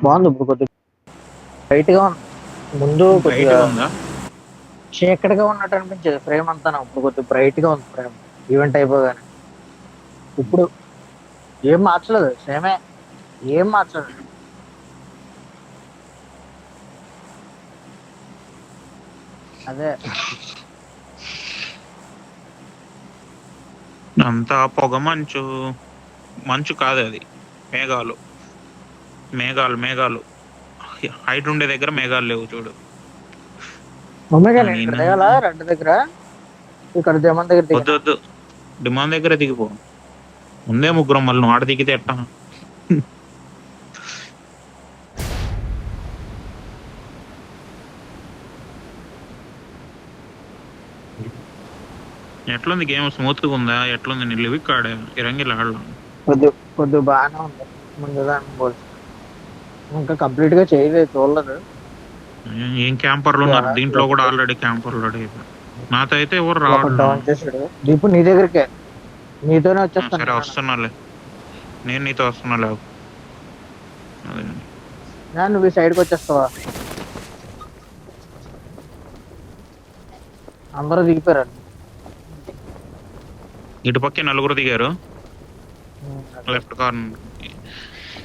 బాగుంది. ఇప్పుడు కొద్దిగా బ్రైట్ గా ఉంది. ముందు బ్రైట్ కొద్దిగా గా ఉందా? చీకటిగా ఉన్నట్టు అనిపించేది ఫ్రేమ్ అంతా. ఇప్పుడు కొద్దిగా బ్రైట్ గా ఉంది ఫ్రేమ్ ఈవెంట్ అయిపోగానే. ఇప్పుడు ఏం మార్చలేదు, సేమే, ఏం మార్చలేదు. అదే అంతా పొగ మంచు. మంచు కాదు అది, మేఘాలు. మేఘాలు మేఘాలు. హైట్ ఉండే దగ్గర మేఘాలు లేవు చూడు. ఒమేగా నేను ఇక్కడ నేను దిగాల రెడ్ దగ్గర, ఇక్కడ జమన్ దగ్గర వద్దు దిగిన. వద్దు, డిమాండ్ దగ్గర దిగిపో. ముందే ముగ్గురం, మళ్ళీ నువ్వు ఆడ దిగితే ఎట్టా? ఎట్లుంది గేమ్? స్మూత్ గా ఉందా? ఎట్లుంది? నీ లివిక్ ఆడా ఇరంగిల్ ఆడలా? కొద్దిగా బాగానే ఉంది ముందు దాన్ని పోల్చి. ఇంకా కంప్లీట్ గా చేయలేదు, చూడలేదు. ఏం క్యాంపర్లు కొద్దిగా ఉన్నారు అలా దీంట్లో కూడా, ఆల్రెడీ క్యాంపర్లు రెడీ అయిపోయి. నాతో అయితే ఎవరు అలా ఒకటి రావట్లా. డౌన్ చేసాడు దీపు నీ దగ్గరికే. నీతోనే వచ్చేస్తాను సరే నేను. వస్తున్నాలే, నేను నీతో వస్తున్నా లేవు. అదే నువ్వు ఈ సైడ్కి వచ్చేస్తావా? అందరూ దిగిపోయారు. ఇటు పక్కే నలుగురు దిగారు. అదే. లెఫ్ట్ కార్నర్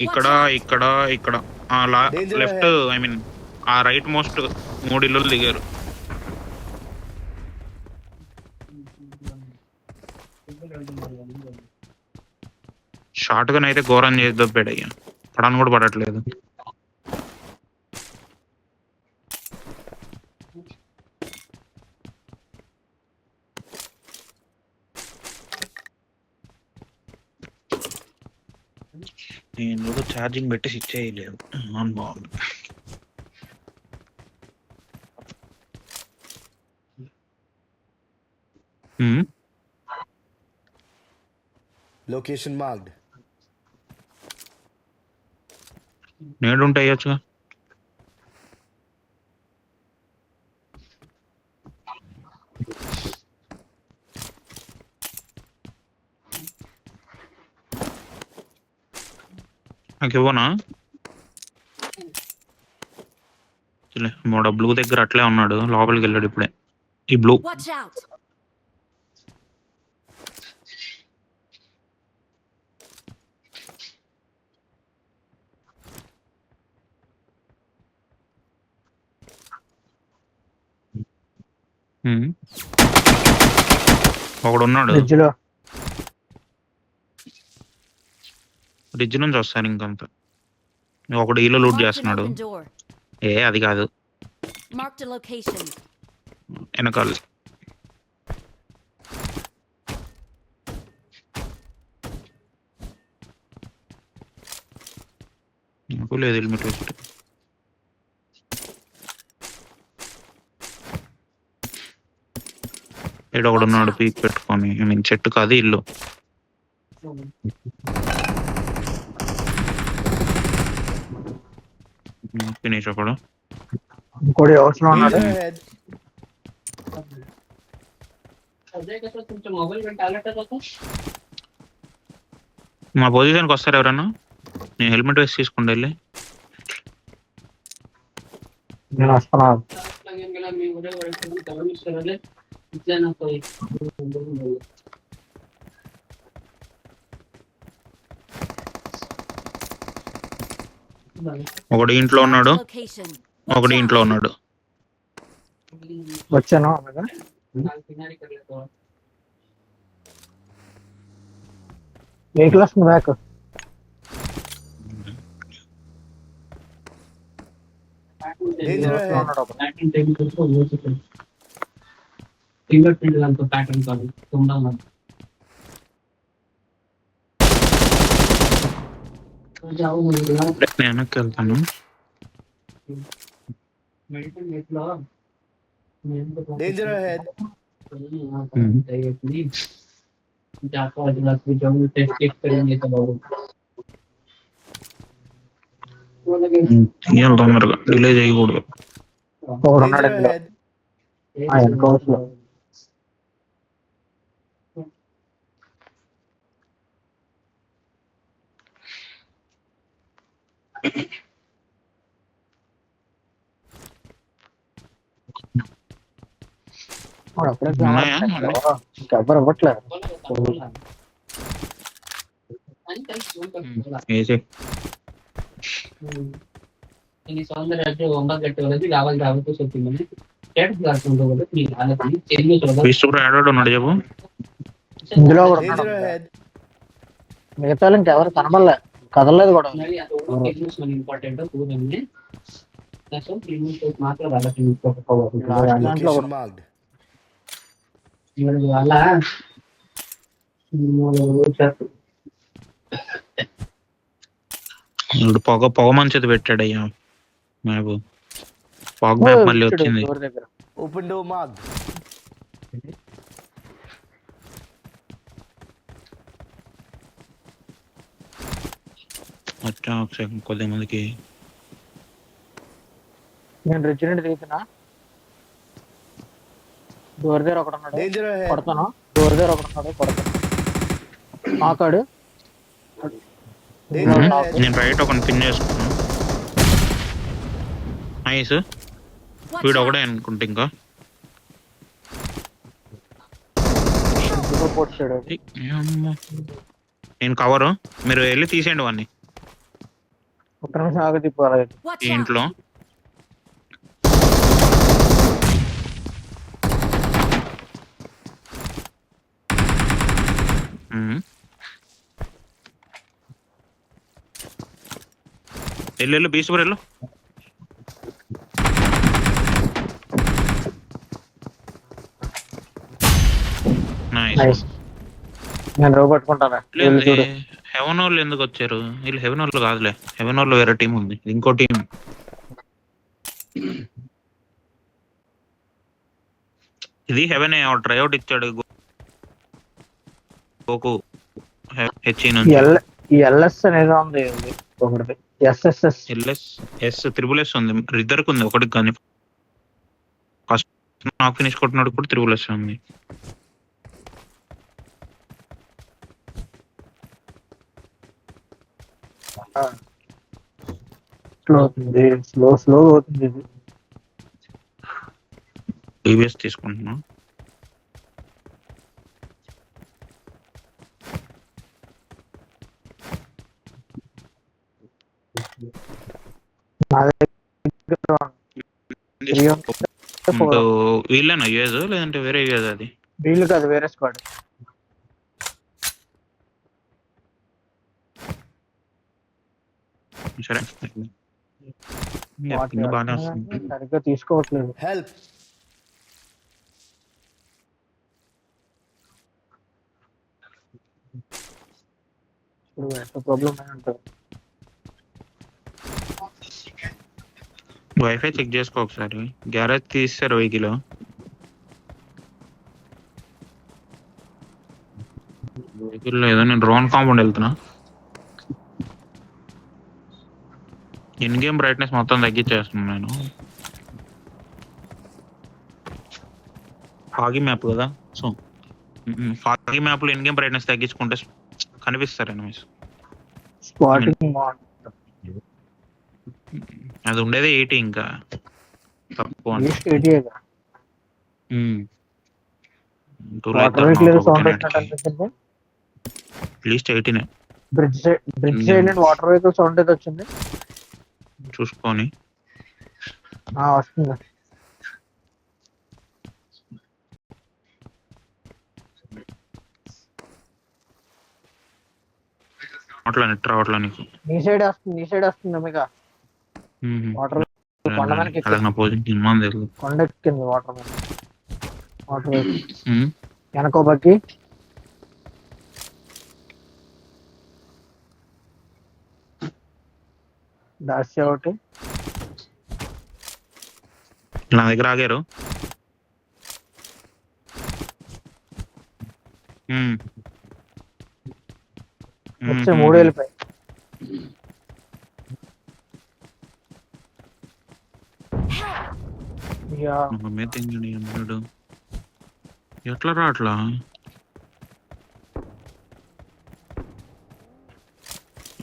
ఇక్కడ Watch out! ఇక్కడ ఇక్కడ Danger left, ahead. I mean ఆ రైట్ మోస్ట్ 3 ఇల్లులు దిగారు. షార్ట్ గా అయితే ఘోరం చేసి దొబ్బాడు అయ్యా. పడని కూడా పడట్లేదు. నేను ఛార్జింగ్ పెట్టి స్విచ్ చేయలేదు. బాగుంది. Location marked. నేడుంటే అయ్యొచ్చుగా. నాకు ఇవ్వనా? బ్లూ దగ్గర అట్లే ఉన్నాడు, లోపలికి వెళ్ళాడు ఇప్పుడే. ఈ బ్లూ Watch out! ఒకడు ఉన్నాడు ఫ్రిడ్జ్ లో. ఫ్రిడ్జ్ నుంచి వస్తాను ఇంకంత. ఒకడు ఈలో లూట్ Marked an చేస్తున్నాడు. open door. అది కాదు, Marked a location. వెనకాల. నాకు లేదు హెల్మెట్ వేస్ట్. ఇక్కడ ఒకడు ఉన్నాడు పీక్ పెట్టుకొని, ఐ మీన్ చెట్టు కాదు ఇల్లు. ఫినిష్ ఒకడు. ఇంకోటి అవసరం ఉన్నాడు. Danger ahead. మా పొజిషన్కి వస్తారు ఎవరన్నా? నేను హెల్మెట్ వేసి తీసుకుంటా వెళ్ళి. నేను వస్తున్నా. ఒకడు ఇంట్లో ఉన్నాడు, Marked a location. ఒకడు Watch ఇంట్లో out! ఉన్నాడు. వచ్చాను అలాగా. వెహికల్ వస్తుంది బ్యాక్. Danger ahead. ఉన్నాడు ఒకడు. ఫింగర్ ప్రింట్ దాంతో ప్యాటర్న్ కాదు తొందరగా నేను వెనక్కి వెళ్తాను. Danger ahead. తీయాలి తొందరగా, డిలే చేయకూడదు. ఒకడు ఉన్నాడు Danger ఇందులో. ahead. వెనక హౌస్ లో. వాడు అప్పుడే ఉన్నాయా? ఇంకెవ్వరు ఇవ్వట్లేదు. వేసే ಈ ಸೌಂದರ್ಯ ಒಂಬತ್ತು ಯಾವಾಗ ಯಾವತ್ತೂ ಸೊತ್ತಿಮని స్టేటస్ రాసుకుంటూ మీ ఆలోచన చెల్లి విష్ణు ఆడాడు ఉన్నాడు చెప్పు. ఇందులో కూడా ఉన్నాడు. Danger ahead. మిగతా ఇంకెవరు కనబడలే, కదలలేదు కూడా. ఇంపార్టెంట్ కూడండి మాత్రం వాళ్ళకి లాస్ట్ దాంట్లో Location కూడా marked. వాళ్ళ ఇప్పుడు పొగ మంచిది పెట్టాడు అయ్యా మ్యాప్. ఫాగ్ మ్యాప్ మళ్ళీ వచ్చింది. డోర్ దగ్గర Open door marked. వచ్చా ఒకసారి కొద్ది మందికి. నేను రెజిడెంట్ దిగుతున్నా. డోర్ దగ్గర ఒకడు ఉన్నాడు, Danger ahead. కొడతాను. డోర్ దగ్గర ఒకడు ఉన్నాడు, కొడతాను. నాకాడు Danger Hmm? ahead. నేను రైట్ ఒకని పిన్ చేసుకున్నాను. నైస్. Watch వీడు out. ఒకడే అనుకుంటా ఇంకా. పొడిచాడు. ఏయ్, ఏమ్మా. నేను కవరు, మీరు వెళ్ళి తీసేయండి వాడిని ఒక్క నిమిషం ఆగి తిప్పాలి. Watch ఈ out. ఇంట్లో. వెళ్ళు బీచ్ వెళ్ళు. నైస్. నైస్. నేను రోబో పట్టుకుంటాను. చూడు హెవెన్ వాళ్ళు ఎందుకు వచ్చారు? వీళ్ళు హెవెన్ వాళ్ళు కాదులే, హెవెన్ వాళ్ళు వేరే టీం ఉంది, ఇది ఇంకో టీం. ఇది హెవెన్ ట్రైఅవుట్ ఇచ్చాడు గోకు హెచ్ఈ నుంచి. ఈ ఎల్ఎస్ అనేది ఉంది ఒకటి. ఎస్ఎస్ఎస్ ఎస్ త్రిబుల్ ఎస్ ఉంది, ఇద్దరికి ఉంది, ఒకటికి కానీ. ఫస్ట్ నాకు ఫినిష్ కొట్టినాడు కూడా త్రిబుల్ ఎస్ ఉంది. స్లో అవుతుంది, స్లో అవుతుంది ఇది. టీవీఎస్ తీసుకుంటున్నా. నా దగ్గర ఇంకా వీళ్ళేనా యూఎస్ లేదంటే వేరే యూఎస్ అది? వీళ్ళు కాదు, వేరే స్క్వాడ్. సరే బాగానే వస్తుంది. సరిగ్గా తీసుకోవట్లేదు. Help. ఇప్పుడు ఎంత ప్రాబ్లం ఉంటుంది. వైఫై చెక్ చేసుకో ఒకసారి. గ్యారేజ్ తీస్తారు వెహికల్. వెహికల్ ఏదో నేను డ్రోన్ కాంపౌండ్ వెళ్తున్నా. ఇన్ గేమ్ బ్రైట్నెస్ మొత్తం తగ్గించేస్తున్నాను నేను. ఫాగీ మ్యాప్ కదా, సో ఫాగీ మ్యాప్ లో ఇన్ గేమ్ బ్రైట్నెస్ తగ్గించుకుంటే కనిపిస్తారు ఎనిమిస్. స్పాటింగ్ అది ఉండేది 80 ఇంకా తక్కువ. అట్లీస్ట్ 80 బ్రిడ్జ్ సైడ్ నుండి వాటర్ వెహికల్ సౌండ్ అయితే వచ్చింది. చూసుకొని వస్తుంది. అట్లా నెట్ రావట్లా నీకు. నీ సైడ్ వస్తుంది మీకు వాటర్. కొండ మనకి అలా నా పొజిషన్ ఇమ్మాన్ తెలియదు. కొండ ఎక్కింది వాటర్ వెనకో బగ్గి. దాసి ఒకటి నా దగ్గర ఆగారు. వచ్చే 3 వెళ్ళిపోయి. ఎట్లా రావట్లా?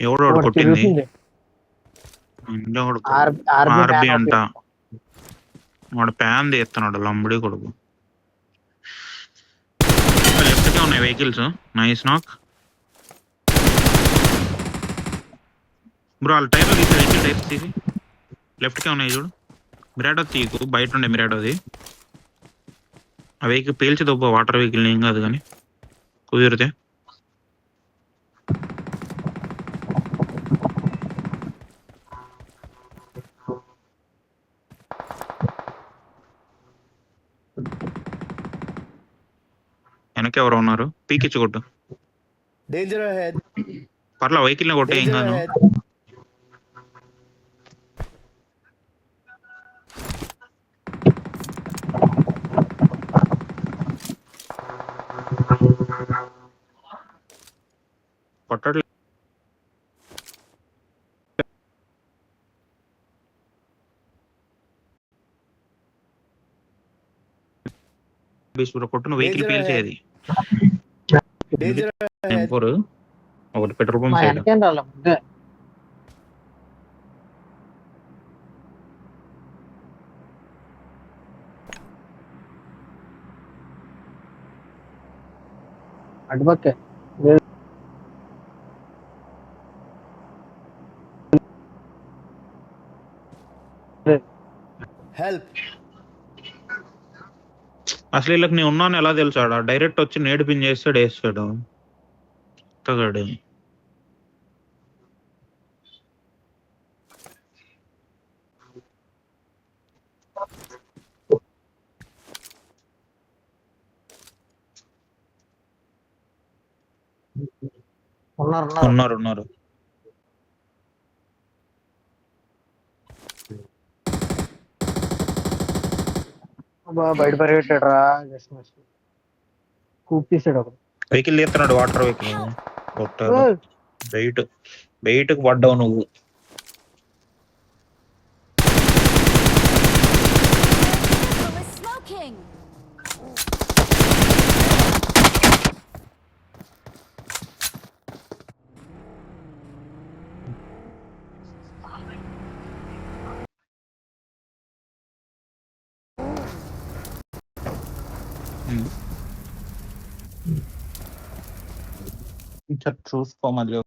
ఎవడు కొట్టింది? ఆర్బి అంట. వాడు ప్యాన్ తీస్తున్నాడు లంబడి కొడుకు. ఉన్నాయి వెహికల్స్. నైస్ నాక్ బ్రో. వాళ్ళ టైర్లు తీసి వెహికల్ టైర్స్ తీసి లెఫ్ట్కే ఉన్నాయి చూడు. మిరాడో తీకు, బయట ఉండే మిరాడోది. ఆ వెహికల్ పేల్చి దొబ్బ, వాటర్ వెహికల్ ఏం కాదు కానీ కుదిరితే. వెనక ఎవరో ఉన్నారు, పీకిచ్చి కొట్టు. Danger ahead. పర్లా వెహికల్ని కొట్టే ఏం డేంజర్ కాదు. అహెడ్. కొట్టట్లే. కొట్టును వెహికల్ పేల్చేది. Danger ahead. M4 ఒకటి పెట్రోల్ పంప్ మా సైడ్. వెనకేం రాలే ముందే. అటుపక్కే హెల్ప్. అసలు వీళ్ళకి నేను ఉన్నాను ఎలా తెలుసాడా? డైరెక్ట్ వచ్చి నేడు పిన్ చేస్తాడు, వేస్తాడు. కొత్తగాడు. ఉన్నారు ఉన్నారు ఉన్నారు. బయట పరిగెట్టాడు రా. Just miss. కూప్ తీసాడు ఒకడు. వెహికల్ తీస్తున్నాడు, వాటర్ వెహికల్. కొట్టాడు. బయటకు పడ్డావు నువ్వు. Vehicle is smoking. చూసుకో మళ్ళీ